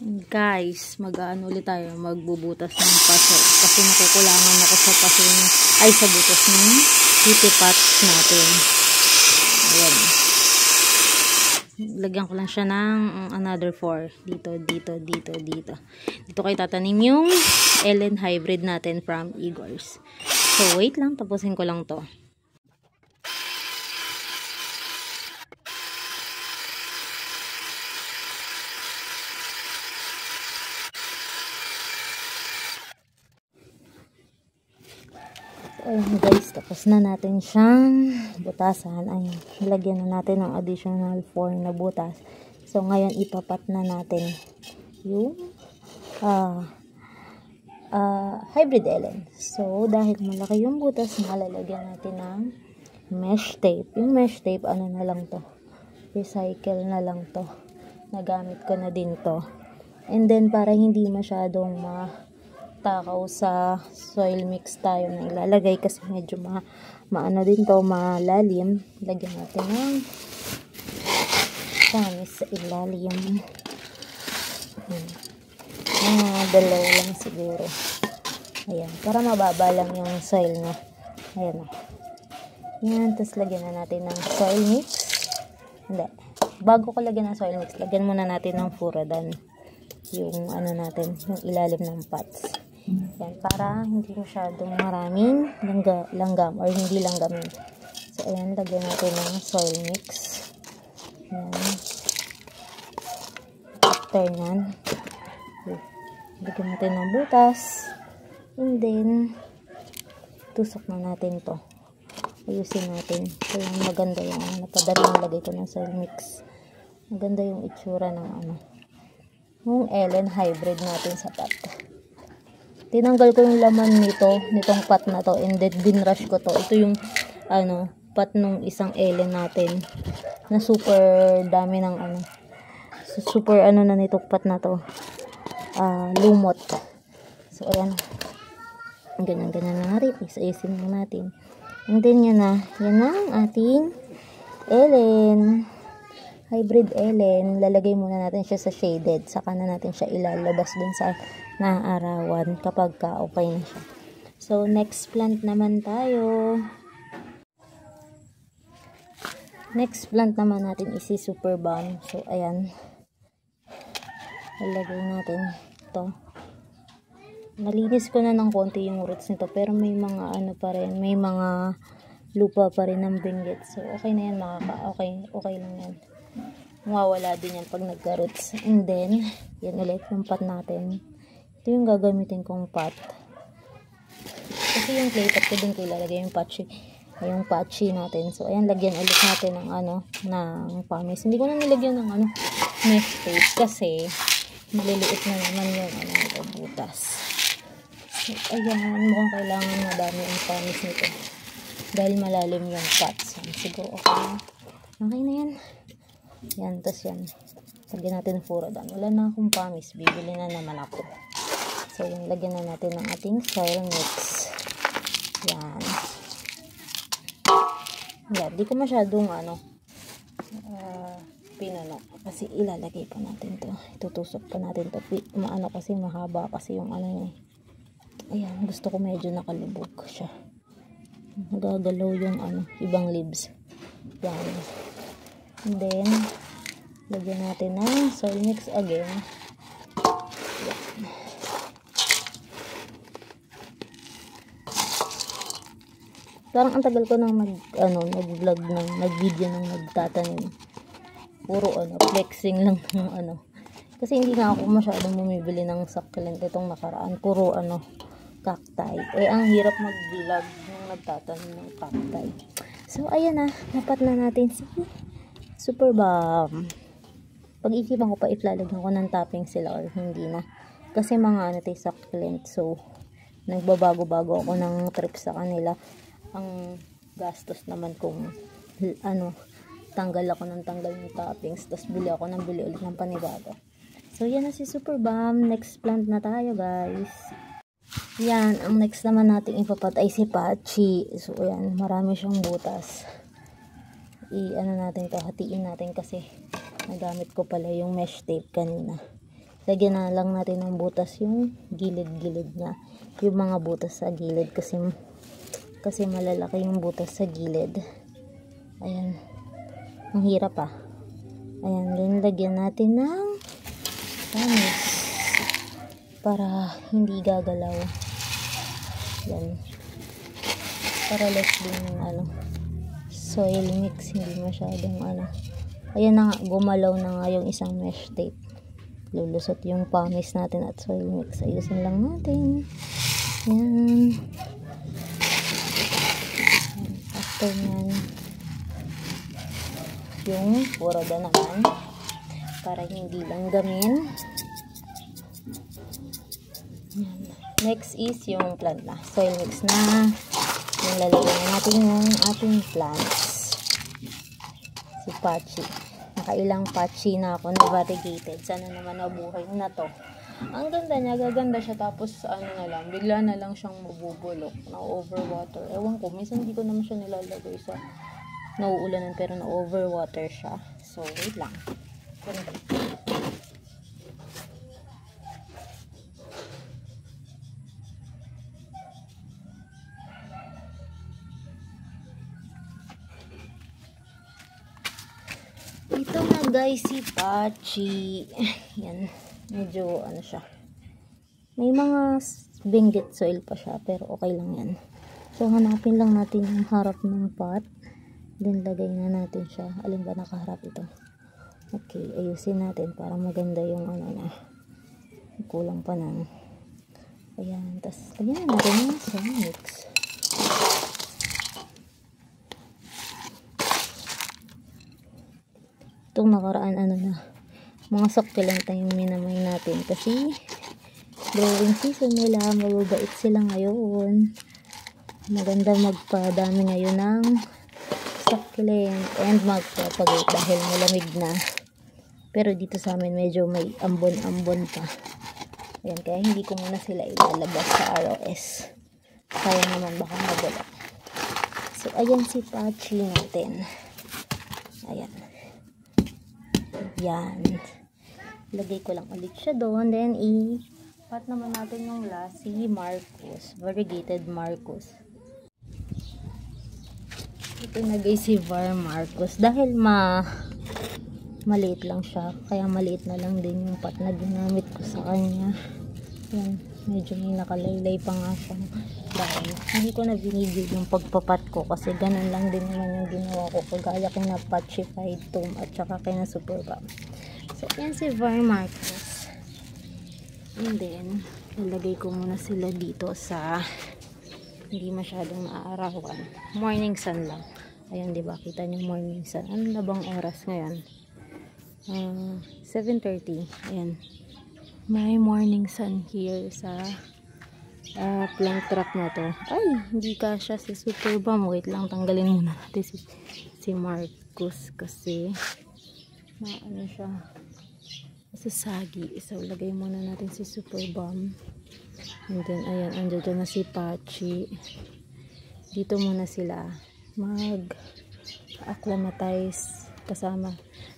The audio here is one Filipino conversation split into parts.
Guys, mag-ano ulit tayo, magbubutas ng paso kasi nakukulangan ako sa paso ay sa butas ng heaty pots natin. Ayan. Lagyan ko lang siya ng another 4 dito. Dito kayo tatanim yung Ellen hybrid natin from Igor's. So wait lang, tapusin ko lang to. Ayan guys, tapos na natin siyang butasan. Ayan, lagyan na natin ng additional 4 na butas. So ngayon ipapat na natin yung hybrid Ellen. So dahil malaki yung butas, malalagyan natin ng mesh tape. Yung mesh tape, ano na lang to, recycle na lang to, nagamit ko na din to. And then para hindi masyadong takaw sa soil mix tayo na ilalagay kasi medyo maano din to, malalim. Lagyan natin ng panis sa ilalim. Dalawa lang siguro. Ayan, para mababa lang yung soil na. Ayan o. Yan, tapos lagyan na natin ng soil mix. Hindi. Bago ko lagyan ng soil mix, lagyan muna natin ng furadan. Yung ano natin, yung ilalim ng pots. Yan, para hindi masyadong maraming langgam or hindi langgamin. So, ayan, lagyan natin ng soil mix. Yan. After nan, lagyan natin ng butas. And then, tusok na natin to. Ayusin natin. So, yung maganda yung napadaling nilagay ko ng soil mix. Maganda yung itsura ng yung Ellen hybrid natin sa pot. Tinanggal ko yung laman nitong pot na to, and then binrush ko to. Ito yung pot nung isang Ellen natin na super dami ng super na nitong pot na to, lumot. So ayan, ganyan na natin, isa-isin lang natin. And then yan ang ating Ellen hybrid Ellen. Lalagay muna natin siya sa shaded, saka na natin siya ilalabas dun sa naarawan kapag okay na siya. So next plant naman tayo. Next plant naman natin is si Super Balm. So ayan, lalagay natin ito. Nalinis ko na ng konti yung roots nito, pero may mga pa rin, may mga lupa pa rin ng binggit. So okay na yan, okay lang yan. Mawawala din yan pag nagka-roots. And then yan ulit yung pot natin. Ito yung gagamitin kong pot. Kasi yung clay pot ko din ko ilalagay yung patchy natin. So ayan, lagyan ulit natin ng ng pamis. Hindi ko na nilagyan ng mesh tape kasi maliliit na naman yung butas. So ayan, mukhang kailangan madami yung pamis nito dahil malalim yung pot. So siguro okay na yan. Yan, tas yan, lagyan natin furadan. Wala na akong pamis, bibili na naman ako. So yung lagyan na natin ng ating soil mix. Yan. Yan, di ko masyadong pinano kasi ilalagay pa natin to, itutusok pa natin to. Kasi mahaba kasi yung niya. Ayan, gusto ko medyo nakalubog siya, nagagalaw yung ibang leaves. Yan. And then lagyan natin ng soil mix again. Yan. Parang ang tagal ko nang nag-vlog nag-video ng nagtatanim. Puro flexing lang ng kasi hindi nga ako masyadong bumibili ng succulent itong nakaraan. Puro cacti. Ang hirap mag-vlog ng nagtatanim ng cacti. So ayan na, napat na natin si Super Balm. Pag-isipan ko pa if lalagyan ko ng topping sila or hindi na. Kasi mga succulent. So nagbabago-bago ako ng trip sa kanila. Ang gastos naman kung tanggal yung toppings, tapos bili ulit ng panibago. So yan na si Super Balm. Next plant na tayo guys. Yan, ang next naman natin ipapat ay si Patchy. So yan, marami siyang butas. Natin to, hatiin natin kasi nagamit ko pala yung mesh tape kanina. lagyan na lang natin ng butas yung gilid-gilid niya. Yung mga butas sa gilid kasi malalaki yung butas sa gilid. Ayan. Ang hirap ah. Ayan, then lagyan natin ng panis para hindi gagalaw. Yan. Para less din soil mix, hindi masyadong Ayan na nga, gumalaw na nga yung isang mesh tape. Lulusot yung panis natin at soil mix. Ayusin lang natin. Yan. After yan, yung purada naman para hindi lang gamin. Yan. Next is yung plant na. Soil mix na. Yung lalagyan natin yung ating plants. Si Pachi. Nakailang Pachi na ako na variegated. Sana naman nabuhay na to. Ang ganda niya. Gaganda siya. Tapos na lang. Bigla na lang siyang mabubulok. Na-overwater. Ewan ko. Minsan hindi ko naman siya nilalagay sa nauulanan. Pero na-overwater siya. So, wait lang. Ganda. Ito na guys si Pachi. Yan. Medyo siya. May mga benguet soil pa siya. Pero okay lang yan. So hanapin lang natin yung harap ng pot. Then lagay na natin siya. Alin ba nakaharap ito? Okay. Ayusin natin para maganda yung na. Kulang pa na. Ayan. Tapos lagyan na natin yung soil mix. Itong nakaraan mga succulent na yung minamay natin kasi growing season nila, mababait sila ngayon. Maganda magpadami ngayon ng succulent and magpapagate dahil malamig na. Pero dito sa amin medyo may ambon-ambon pa. Ayan, kaya hindi ko muna sila ilalabas sa ROS. Kaya naman baka magulak. So ayan si Pachi natin. Ayan. Yan. Lagay ko lang ulit siya doon. Then, i-pot naman natin yung last, si Marcus. Variegated Marcus. Ito na guys si Var Marcus. Dahil maliit lang siya. Kaya maliit na lang din yung pot na ginamit ko sa kanya. Yan. Medyo may nakalaylay pa nga siyang dahil. Hindi ko na binigil yung pagpapat ko kasi ganun lang din naman yung ginawa ko kagaya kina Pachified Tomb at saka kina Super Bomb. So yan si Var Marcus. And then ilagay ko muna sila dito sa hindi masyadong naaarawan. Morning sun lang. Ayan, diba? Kita niyo morning sun. Ano na bang oras ngayon? 7:30. Ayan. May morning sun here sa plant trap na to. Ay, hindi kasya si Super Bomb. Wait lang, tanggalin muna natin si Marcus kasi siya masasagi. So, lagay muna natin si Super Bomb. And then, ayan, andyan na si Pachi. Dito muna sila mag-acclimatize kasama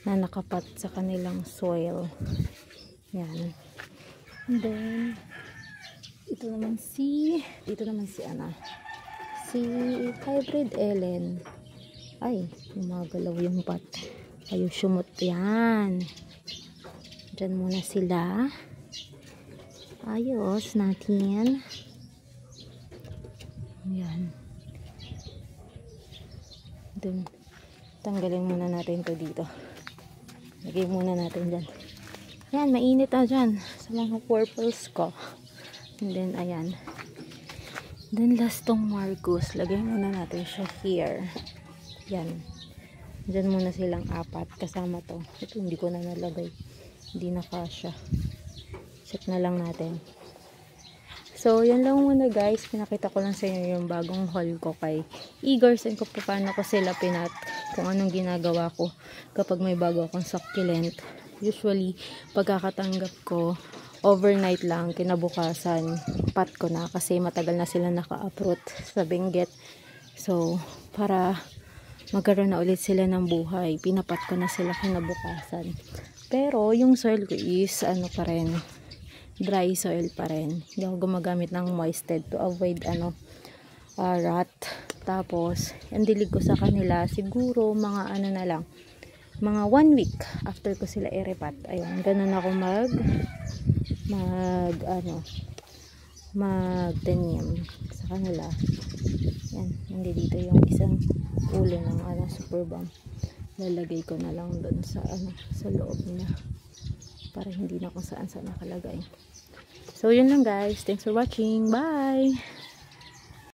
na nakapat sa kanilang soil. Yan. And then, dito naman si Hybrid Ellen. Ay, gumagalaw yung pot. Ayaw sumot. Yan. Diyan muna sila. Ayos natin. Yan. Dun. Tanggalin muna natin to dito. Lagay muna natin dyan. Yan, mainit na dyan sa mga purples ko. And then, ayan. Then, last tong Marcus. Lagay muna natin siya here. Yan. Dyan muna silang apat. Kasama to. Ito, hindi ko na nalagay. Hindi na kasya. Check na lang natin. So, yan lang muna guys. Pinakita ko lang sa inyo yung bagong haul ko kay Igor. Saan ko paano ko sila pinat. Kung anong ginagawa ko kapag may bago akong succulent. Usually, pagkakatanggap ko, overnight lang, kinabukasan, pat ko na kasi matagal na sila naka-uproot sa benguet. So, para magkaroon na ulit sila ng buhay, pinapat ko na sila kinabukasan. Pero yung soil ko is ano pa rin, dry soil pa rin. Hindi ako gumagamit ng moisted to avoid rot. Tapos ang dilig ko sa kanila siguro mga ano na lang, mga 1 week after ko sila i-repat. Ayun, ganun ako magtanim sa kanila. Yan, hindi dito yung isang ulo ng super bomb. Lalagay ko na lang doon sa sa loob niya para hindi na kung saan nakalagay. So yun lang guys, thanks for watching, bye.